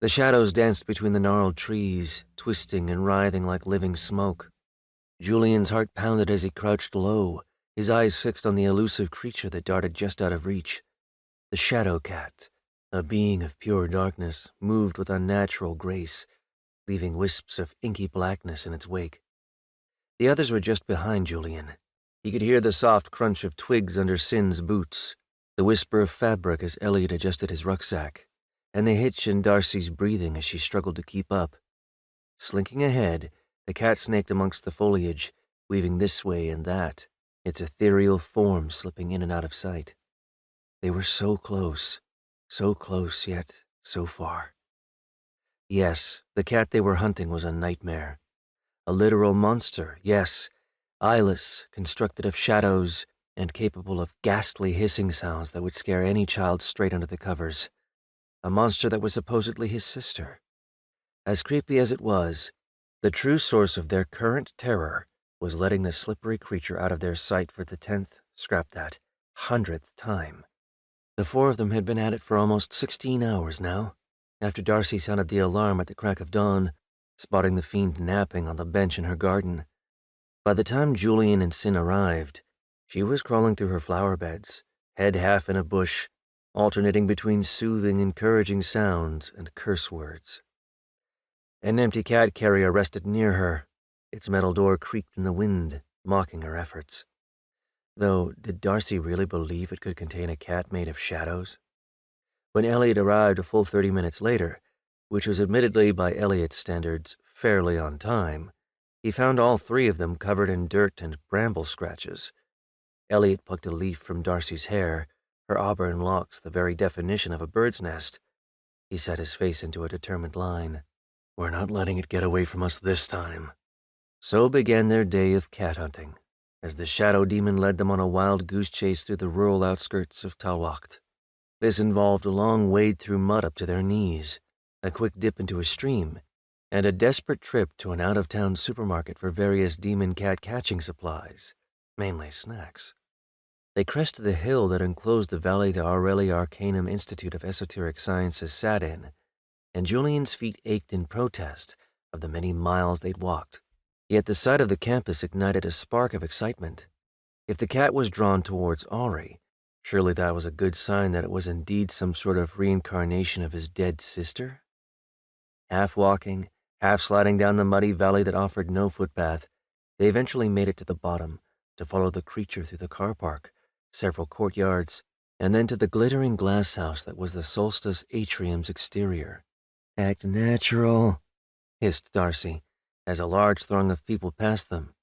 The shadows danced between the gnarled trees, twisting and writhing like living smoke. Julien's heart pounded as he crouched low, his eyes fixed on the elusive creature that darted just out of reach. The shadow cat, a being of pure darkness, moved with unnatural grace, leaving wisps of inky blackness in its wake. The others were just behind Julien. He could hear the soft crunch of twigs under Cinn's boots, the whisper of fabric as Elliot adjusted his rucksack, and the hitch in Darcy's breathing as she struggled to keep up. Slinking ahead, the cat snaked amongst the foliage, weaving this way and that, its ethereal form slipping in and out of sight. They were so close yet so far. Yes, the cat they were hunting was a nightmare. A literal monster, yes, eyeless, constructed of shadows, and capable of ghastly hissing sounds that would scare any child straight under the covers. A monster that was supposedly his sister. As creepy as it was, the true source of their current terror was letting the slippery creature out of their sight for the 10th, scrap that, 100th time. The four of them had been at it for almost 16 hours now, after Darcy sounded the alarm at the crack of dawn, spotting the fiend napping on the bench in her garden. By the time Julien and Cinn arrived, she was crawling through her flower beds, head half in a bush, alternating between soothing, encouraging sounds and curse words. An empty cat carrier rested near her. Its metal door creaked in the wind, mocking her efforts. Though, did Darcy really believe it could contain a cat made of shadows? When Elliot arrived a full 30 minutes later, which was admittedly by Elliot's standards fairly on time, he found all three of them covered in dirt and bramble scratches. Elliot plucked a leaf from Darcy's hair, her auburn locks the very definition of a bird's nest. He set his face into a determined line. "We're not letting it get away from us this time." So began their day of cat hunting, as the shadow demon led them on a wild goose chase through the rural outskirts of Talwacht. This involved a long wade through mud up to their knees, a quick dip into a stream, and a desperate trip to an out-of-town supermarket for various demon cat catching supplies, mainly snacks. They crested the hill that enclosed the valley the Aurelia Arcanum Institute of Esoteric Sciences sat in, and Julien's feet ached in protest of the many miles they'd walked. Yet the sight of the campus ignited a spark of excitement. If the cat was drawn towards Aubrey, surely that was a good sign that it was indeed some sort of reincarnation of his dead sister? Half walking, half sliding down the muddy valley that offered no footpath, they eventually made it to the bottom to follow the creature through the car park, several courtyards, and then to the glittering glass house that was the Solstice Atrium's exterior. "Act natural," hissed Darcy, as a large throng of people passed them,